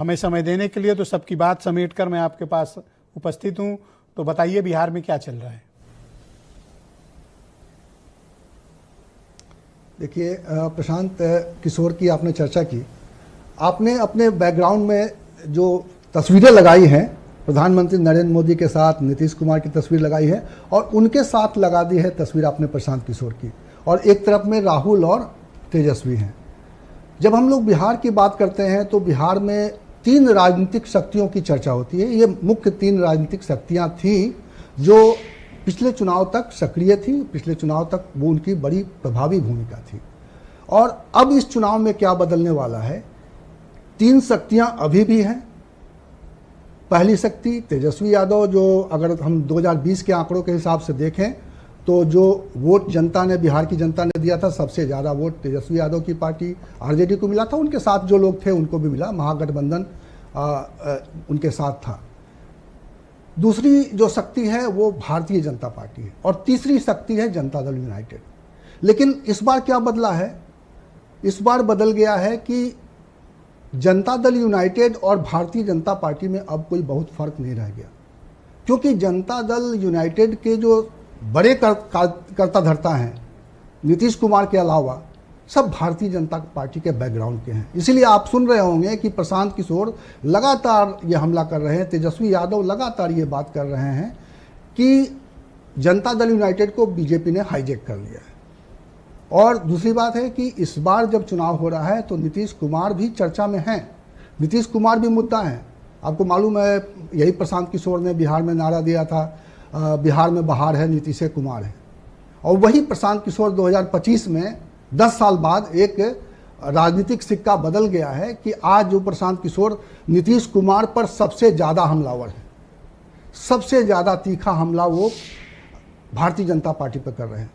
हमें समय देने के लिए। तो सबकी बात समेटकर मैं आपके पास उपस्थित हूं। तो बताइए बिहार में क्या चल रहा है? देखिए प्रशांत किशोर की आपने चर्चा की, आपने अपने बैकग्राउंड में जो तस्वीरें लगाई हैं, प्रधानमंत्री नरेंद्र मोदी के साथ नीतीश कुमार की तस्वीर लगाई है और उनके साथ लगा दी है तस्वीर आपने प्रशांत किशोर की, और एक तरफ में राहुल और तेजस्वी हैं। जब हम लोग बिहार की बात करते हैं तो बिहार में 3 राजनीतिक शक्तियों की चर्चा होती है। ये मुख्य 3 राजनीतिक शक्तियां थी जो पिछले चुनाव तक सक्रिय थी, पिछले चुनाव तक वो उनकी बड़ी प्रभावी भूमिका थी। और अब इस चुनाव में क्या बदलने वाला है, 3 शक्तियां अभी भी हैं। पहली शक्ति तेजस्वी यादव, जो अगर हम 2020 के आंकड़ों के हिसाब से देखें तो जो वोट जनता ने, बिहार की जनता ने दिया था, सबसे ज़्यादा वोट तेजस्वी यादव की पार्टी आरजेडी को मिला था। उनके साथ जो लोग थे उनको भी मिला, महागठबंधन उनके साथ था। दूसरी जो शक्ति है वो भारतीय जनता पार्टी है और तीसरी शक्ति है जनता दल यूनाइटेड। लेकिन इस बार क्या बदला है? इस बार बदल गया है कि जनता दल यूनाइटेड और भारतीय जनता पार्टी में अब कोई बहुत फर्क नहीं रह गया, क्योंकि जनता दल यूनाइटेड के जो बड़े कर्ता धर्ता हैं नीतीश कुमार के अलावा सब भारतीय जनता पार्टी के बैकग्राउंड के हैं। इसीलिए आप सुन रहे होंगे कि प्रशांत किशोर लगातार ये हमला कर रहे हैं, तेजस्वी यादव लगातार ये बात कर रहे हैं कि जनता दल यूनाइटेड को बीजेपी ने हाईजैक कर लिया है। और दूसरी बात है कि इस बार जब चुनाव हो रहा है तो नीतीश कुमार भी चर्चा में हैं, नीतीश कुमार भी मुद्दा हैं। आपको मालूम है, यही प्रशांत किशोर ने बिहार में नारा दिया था, बिहार में बहार है, नीतीश कुमार है। और वही प्रशांत किशोर 2025 में 10 साल बाद एक राजनीतिक सिक्का बदल गया है कि आज जो प्रशांत किशोर नीतीश कुमार पर सबसे ज़्यादा हमलावर है, सबसे ज़्यादा तीखा हमला वो भारतीय जनता पार्टी पर कर रहे हैं।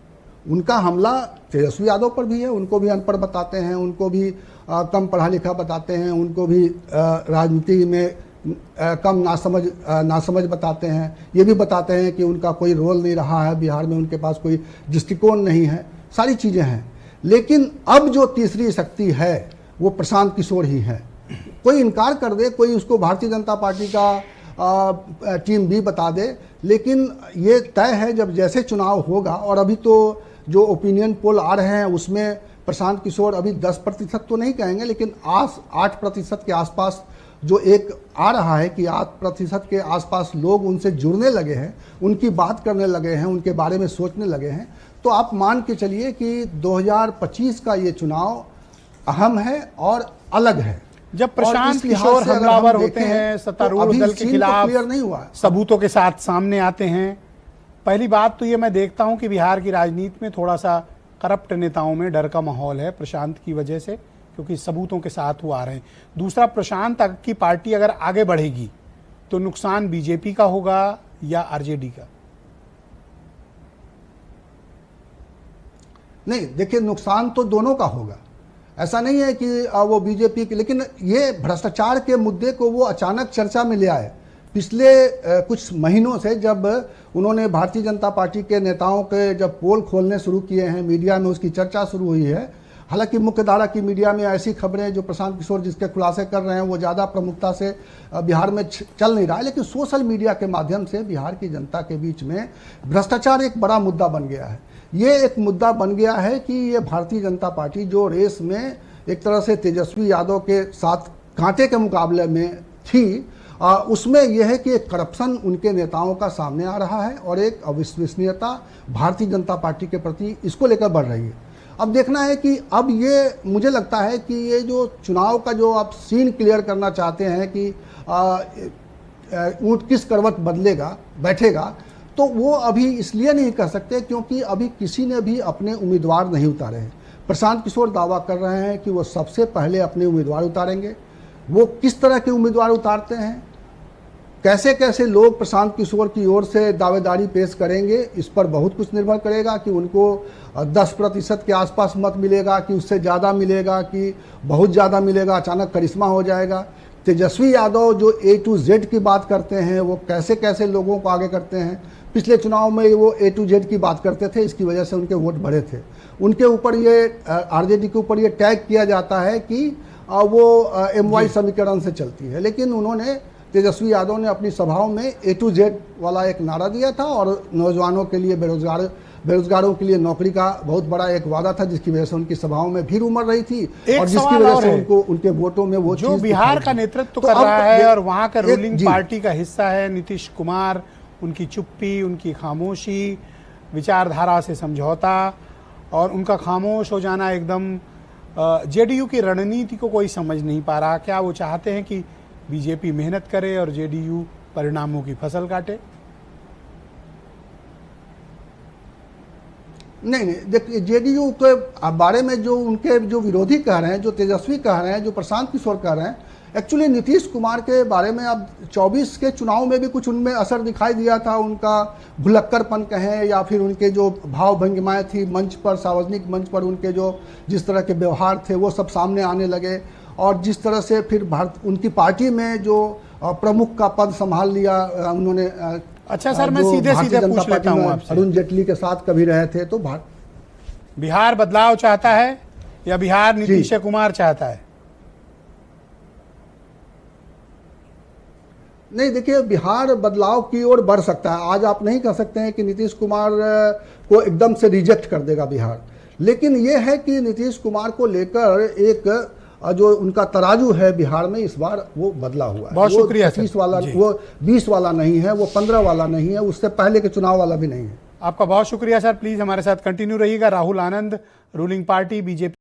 उनका हमला तेजस्वी यादव पर भी है, उनको भी अनपढ़ बताते हैं, उनको भी कम पढ़ा लिखा बताते हैं, उनको भी राजनीति में कम नासमझ बताते हैं। ये भी बताते हैं कि उनका कोई रोल नहीं रहा है बिहार में, उनके पास कोई दृष्टिकोण नहीं है, सारी चीज़ें हैं। लेकिन अब जो तीसरी शक्ति है वो प्रशांत किशोर ही है। कोई इनकार कर दे, कोई उसको भारतीय जनता पार्टी का टीम बी बता दे, लेकिन ये तय है जब जैसे चुनाव होगा। और अभी तो जो ओपिनियन पोल आ रहे हैं उसमें प्रशांत किशोर अभी 10% तो नहीं कहेंगे, लेकिन 8% के आसपास जो एक आ रहा है कि 8% के आसपास लोग उनसे जुड़ने लगे हैं, उनकी बात करने लगे हैं, उनके बारे में सोचने लगे हैं। तो आप मान के चलिए कि 2025 का ये चुनाव अहम है और अलग है। जब प्रशांत किशोर हमलावर होते हैं, सत्तारूढ़ दल के खिलाफ क्लियर नहीं हुआ, सबूतों के साथ सामने आते हैं। पहली बात तो ये मैं देखता हूं कि बिहार की राजनीति में थोड़ा सा करप्ट नेताओं में डर का माहौल है प्रशांत की वजह से, क्योंकि सबूतों के साथ वो आ रहे हैं। दूसरा, प्रशांत की पार्टी अगर आगे बढ़ेगी तो नुकसान बीजेपी का होगा या आरजेडी का? नहीं, देखिए नुकसान तो दोनों का होगा। ऐसा नहीं है कि वो बीजेपी की, लेकिन ये भ्रष्टाचार के मुद्दे को वो अचानक चर्चा में ले आए। पिछले कुछ महीनों से जब उन्होंने भारतीय जनता पार्टी के नेताओं के जब पोल खोलने शुरू किए हैं, मीडिया में उसकी चर्चा शुरू हुई है। हालांकि मुख्यधारा की मीडिया में ऐसी खबरें जो प्रशांत किशोर जिसके खुलासे कर रहे हैं वो ज़्यादा प्रमुखता से बिहार में चल नहीं रहा है, लेकिन सोशल मीडिया के माध्यम से बिहार की जनता के बीच में भ्रष्टाचार एक बड़ा मुद्दा बन गया है। ये एक मुद्दा बन गया है कि ये भारतीय जनता पार्टी जो रेस में एक तरह से तेजस्वी यादव के साथ कांटे के मुकाबले में थी, उसमें यह है कि एक करप्शन उनके नेताओं का सामने आ रहा है और एक अविश्वसनीयता भारतीय जनता पार्टी के प्रति इसको लेकर बढ़ रही है। अब देखना है कि अब ये मुझे लगता है कि ये जो चुनाव का जो आप सीन क्लियर करना चाहते हैं कि ऊंट किस करवट बदलेगा बैठेगा, तो वो अभी इसलिए नहीं कर सकते क्योंकि अभी किसी ने भी अपने उम्मीदवार नहीं उतारे हैं। प्रशांत किशोर दावा कर रहे हैं कि वो सबसे पहले अपने उम्मीदवार उतारेंगे। वो किस तरह के उम्मीदवार उतारते हैं, कैसे कैसे लोग प्रशांत किशोर की ओर से दावेदारी पेश करेंगे, इस पर बहुत कुछ निर्भर करेगा कि उनको 10% के आसपास मत मिलेगा कि उससे ज़्यादा मिलेगा कि बहुत ज़्यादा मिलेगा, अचानक करिश्मा हो जाएगा। तेजस्वी यादव जो A to Z की बात करते हैं, वो कैसे कैसे लोगों को आगे करते हैं। पिछले चुनाव में वो A to Z की बात करते थे, इसकी वजह से उनके वोट बढ़े थे। उनके ऊपर ये आरजेडी के ऊपर ये टैग किया जाता है कि वो MY समीकरण से चलती है। लेकिन उन्होंने, तेजस्वी यादव ने अपनी सभाओं में A to Z वाला एक नारा दिया था और नौजवानों के लिए, बेरोजगारों के लिए नौकरी का बहुत बड़ा एक वादा था, जिसकी वजह से उनकी सभाओं में भीड़ उमड़ रही थी और जिसकी वजह से उनको, उनके वोटों में वो जो बिहार का नेतृत्व कर रहा है और वहां का रूलिंग पार्टी का हिस्सा है नीतीश कुमार, उनकी चुप्पी, उनकी खामोशी, विचारधारा से समझौता और उनका खामोश हो जाना एकदम, जेडीयू की रणनीति को कोई समझ नहीं पा रहा। क्या वो चाहते हैं कि बीजेपी मेहनत करे और जेडीयू परिणामों की फसल काटे? नहीं, देखिए, जेडीयू के बारे में जो उनके जो विरोधी कह रहे हैं, जो तेजस्वी कह रहे हैं, जो प्रशांत किशोर कह रहे हैं, एक्चुअली नीतीश कुमार के बारे में अब 24 के चुनाव में भी कुछ उनमें असर दिखाई दिया था। उनका भुलक्कड़पन कहें या फिर उनके जो भाव भंगिमाएँ थी मंच पर, सार्वजनिक मंच पर उनके जो जिस तरह के व्यवहार थे वो सब सामने आने लगे। और जिस तरह से फिर उनकी पार्टी में जो प्रमुख का पद संभाल लिया उन्होंने। अच्छा सर, मैं सीधे पूछ लेता हूँ आपसे, अरुण जेटली के साथ कभी रहे थे, तो बिहार बदलाव चाहता है या बिहार नीतीश कुमार चाहता है? नहीं, देखिए, बिहार बदलाव की ओर बढ़ सकता है। आज आप नहीं कह सकते हैं कि नीतीश कुमार को एकदम से रिजेक्ट कर देगा बिहार, लेकिन ये है कि नीतीश कुमार को लेकर एक जो उनका तराजू है बिहार में इस बार वो बदला हुआ है। बहुत शुक्रिया सर। 25 वाला, वो 20 वाला नहीं है, वो 15 वाला नहीं है, उससे पहले के चुनाव वाला भी नहीं है। आपका बहुत शुक्रिया सर। प्लीज हमारे साथ कंटिन्यू रहिएगा। Rahul Anand, ruling party BJP.